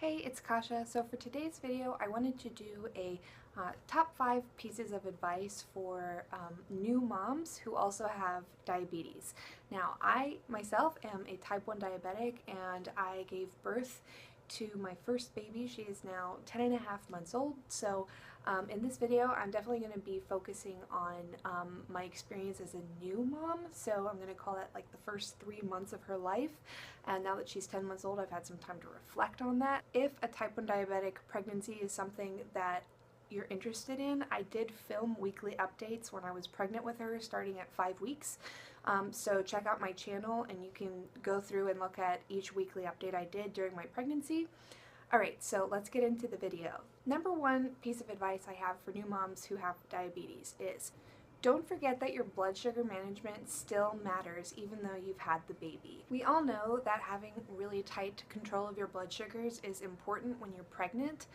Hey, it's Kasha. So for today's video, I wanted to do a top 5 pieces of advice for new moms who also have diabetes. Now, I myself am a type 1 diabetic and I gave birth to my first baby. She is now 10 and a half months old. So in this video, I'm definitely going to be focusing on my experience as a new mom. So I'm going to call it like the first 3 months of her life. And now that she's 10 months old, I've had some time to reflect on that. If a type 1 diabetic pregnancy is something that you're interested in, I did film weekly updates when I was pregnant with her starting at 5 weeks. So check out my channel and you can go through and look at each weekly update I did during my pregnancy. Alright, so let's get into the video. Number 1 piece of advice I have for new moms who have diabetes is don't forget that your blood sugar management still matters even though you've had the baby. We all know that having really tight control of your blood sugars is important when you're pregnant,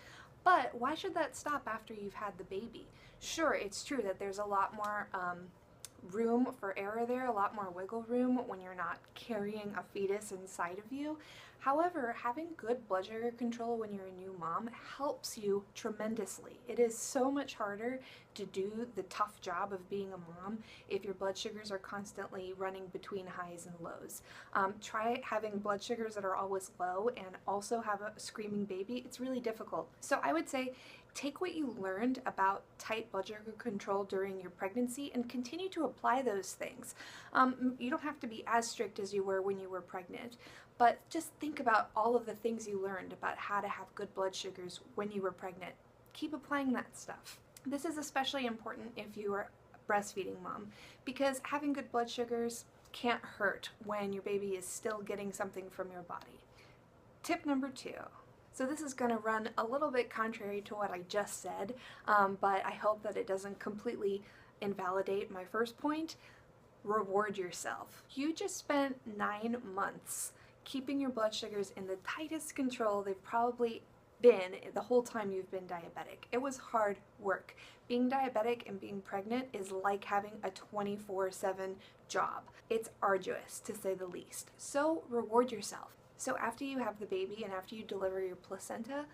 but why should that stop after you've had the baby? Sure, it's true that there's a lot more room for error there, a lot more wiggle room when you're not carrying a fetus inside of you. However, having good blood sugar control when you're a new mom helps you tremendously. It is so much harder to do the tough job of being a mom if your blood sugars are constantly running between highs and lows. Try having blood sugars that are always low and also have a screaming baby. It's really difficult. So I would say take what you learned about tight blood sugar control during your pregnancy and continue to apply those things. You don't have to be as strict as you were when you were pregnant, but just think about all of the things you learned about how to have good blood sugars when you were pregnant. Keep applying that stuff. This is especially important if you are a breastfeeding mom, because having good blood sugars can't hurt when your baby is still getting something from your body. Tip number 2. So this is going to run a little bit contrary to what I just said, but I hope that it doesn't completely invalidate my first point. Reward yourself. You just spent 9 months keeping your blood sugars in the tightest control they've probably been the whole time you've been diabetic. It was hard work. Being diabetic and being pregnant is like having a 24/7 job. It's arduous, to say the least. So reward yourself. So after you have the baby and after you deliver your placenta,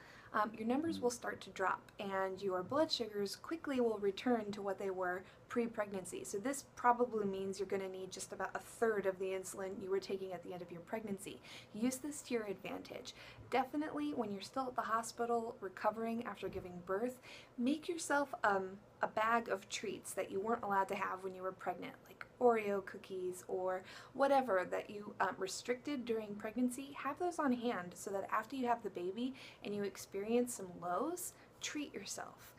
your numbers will start to drop and your blood sugars quickly will return to what they were pre-pregnancy. So this probably means you're going to need just about a third of the insulin you were taking at the end of your pregnancy. Use this to your advantage. Definitely when you're still at the hospital recovering after giving birth, make yourself a bag of treats that you weren't allowed to have when you were pregnant, like Oreo cookies or whatever that you restricted during pregnancy. Have those on hand so that after you have the baby and you experience some lows, treat yourself.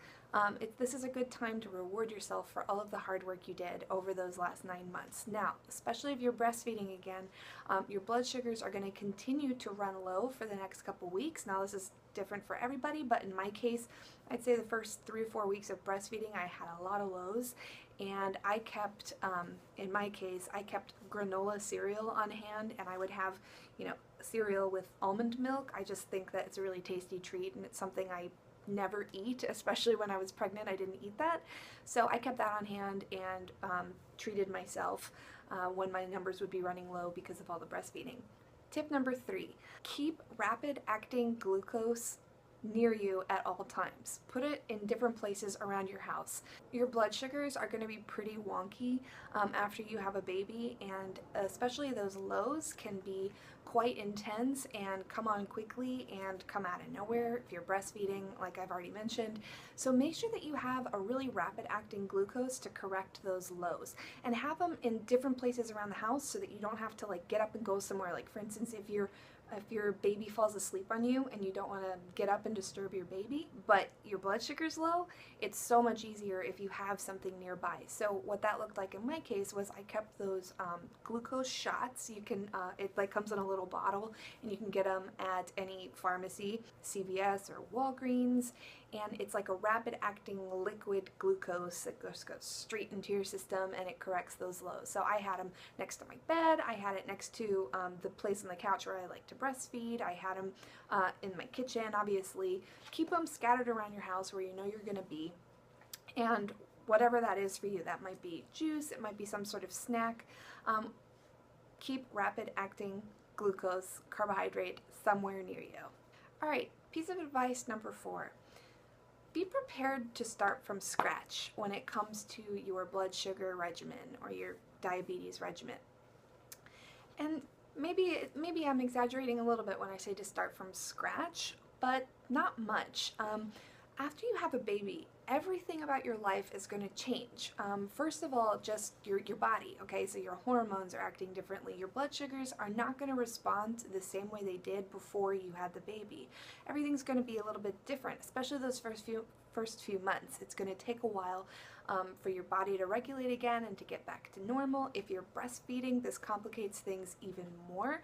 This is a good time to reward yourself for all of the hard work you did over those last 9 months. Now, especially if you're breastfeeding again, your blood sugars are going to continue to run low for the next couple weeks. Now, this is different for everybody, but in my case, I'd say the first 3 or 4 weeks of breastfeeding, I had a lot of lows, and I kept, in my case, I kept granola cereal on hand, and I would have, cereal with almond milk. I just think that it's a really tasty treat, and it's something I never eat, especially when I was pregnant. I didn't eat that, so I kept that on hand and treated myself when my numbers would be running low because of all the breastfeeding. Tip number 3, keep rapid acting glucose near you at all times. Put it in different places around your house. Your blood sugars are going to be pretty wonky after you have a baby, and especially those lows can be quite intense and come on quickly and come out of nowhere if you're breastfeeding, like I've already mentioned. So make sure that you have a really rapid acting glucose to correct those lows, and have them in different places around the house so that you don't have to like get up and go somewhere. Like for instance, if your baby falls asleep on you and you don't want to get up and disturb your baby, but your blood sugar's low, it's so much easier if you have something nearby. So what that looked like in my case was I kept those glucose shots. You can, it like comes in a little bottle and you can get them at any pharmacy, CVS or Walgreens, and it's like a rapid acting liquid glucose that goes straight into your system and it corrects those lows. So I had them next to my bed, I had it next to the place on the couch where I like to breastfeed, I had them in my kitchen, obviously. Keep them scattered around your house where you know you're going to be, and whatever that is for you, that might be juice, it might be some sort of snack. Keep rapid acting glucose carbohydrate somewhere near you. Alright, piece of advice number 4. Be prepared to start from scratch when it comes to your blood sugar regimen or your diabetes regimen. And maybe I'm exaggerating a little bit when I say to start from scratch, but not much. After you have a baby, everything about your life is going to change. First of all, just your body, okay? So your hormones are acting differently. Your blood sugars are not going to respond the same way they did before you had the baby. Everything's going to be a little bit different, especially those first few months. It's going to take a while for your body to regulate again and to get back to normal. If you're breastfeeding, this complicates things even more.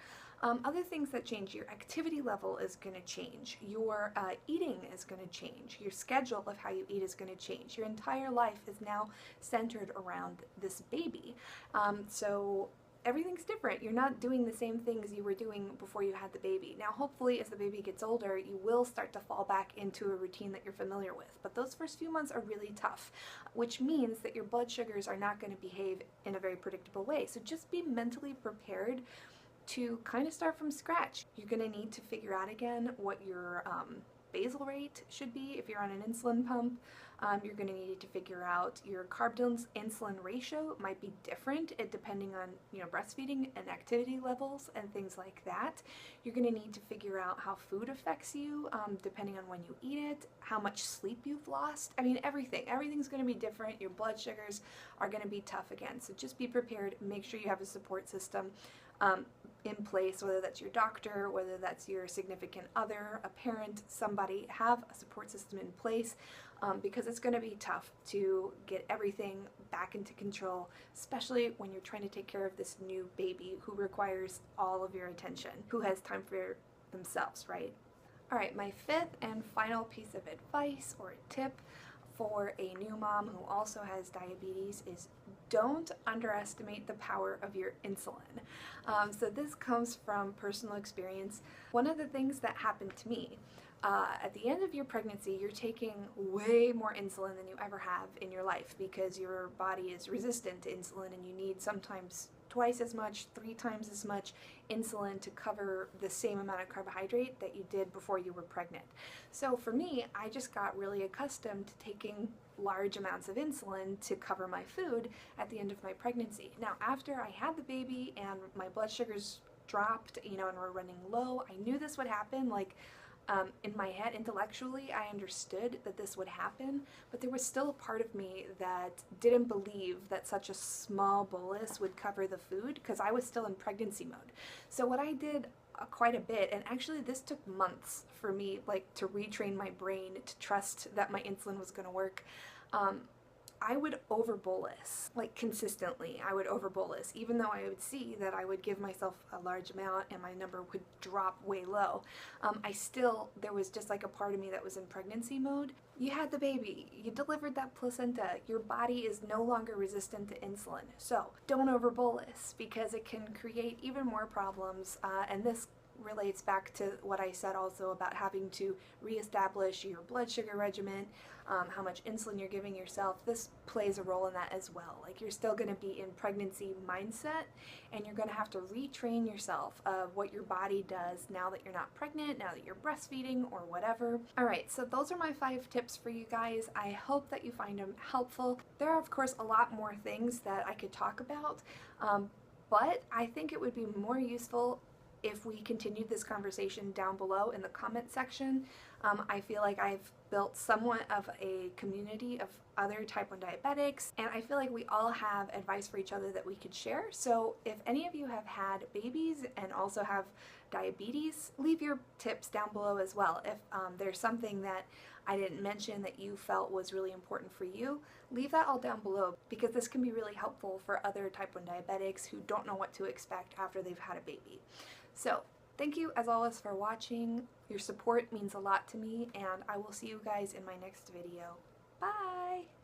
Other things that change, your activity level is going to change, your eating is going to change, your schedule of how you eat is going to change. Your entire life is now centered around this baby. So everything's different. You're not doing the same things you were doing before you had the baby. Now, hopefully, as the baby gets older, you will start to fall back into a routine that you're familiar with. But those first few months are really tough, which means that your blood sugars are not going to behave in a very predictable way. So just be mentally prepared to kind of start from scratch. You're going to need to figure out again what your basal rate should be if you're on an insulin pump. You're going to need to figure out your carb to insulin ratio. It might be different depending on breastfeeding and activity levels and things like that. You're going to need to figure out how food affects you depending on when you eat it, how much sleep you've lost. I mean, everything's going to be different. Your blood sugars are going to be tough again, so just be prepared. Make sure you have a support system in place, whether that's your doctor, whether that's your significant other, a parent, somebody. Have a support system in place because it's going to be tough to get everything back into control, especially when you're trying to take care of this new baby who requires all of your attention, who has time for themselves, right? All right, my 5th and final piece of advice or tip for a new mom who also has diabetes is don't underestimate the power of your insulin. So this comes from personal experience. One of the things that happened to me, at the end of your pregnancy, you're taking way more insulin than you ever have in your life because your body is resistant to insulin and you need sometimes twice as much, 3 times as much insulin to cover the same amount of carbohydrate that you did before you were pregnant. So for me, I just got really accustomed to taking large amounts of insulin to cover my food at the end of my pregnancy. Now, after I had the baby and my blood sugars dropped, and were running low, I knew this would happen. In my head, intellectually, I understood that this would happen, but there was still a part of me that didn't believe that such a small bolus would cover the food because I was still in pregnancy mode. So what I did quite a bit, and actually this took months for me, to retrain my brain to trust that my insulin was going to work. I would over-bolus, consistently. I would over-bolus, even though I would see that I would give myself a large amount and my number would drop way low. There was just a part of me that was in pregnancy mode. You had the baby, you delivered that placenta, your body is no longer resistant to insulin. So don't over-bolus because it can create even more problems, and this relates back to what I said also about having to reestablish your blood sugar regimen, how much insulin you're giving yourself. This plays a role in that as well. You're still going to be in pregnancy mindset and you're going to have to retrain yourself of what your body does now that you're not pregnant, now that you're breastfeeding or whatever. Alright, so those are my 5 tips for you guys. I hope that you find them helpful. There are of course a lot more things that I could talk about, but I think it would be more useful if we continued this conversation down below in the comment section. I feel like I've built somewhat of a community of other type 1 diabetics, and I feel like we all have advice for each other that we could share. So if any of you have had babies and also have diabetes, leave your tips down below as well. If there's something that I didn't mention that you felt was really important for you, leave that all down below because this can be really helpful for other type 1 diabetics who don't know what to expect after they've had a baby. So thank you as always for watching. Your support means a lot to me, and I will see you guys in my next video. Bye!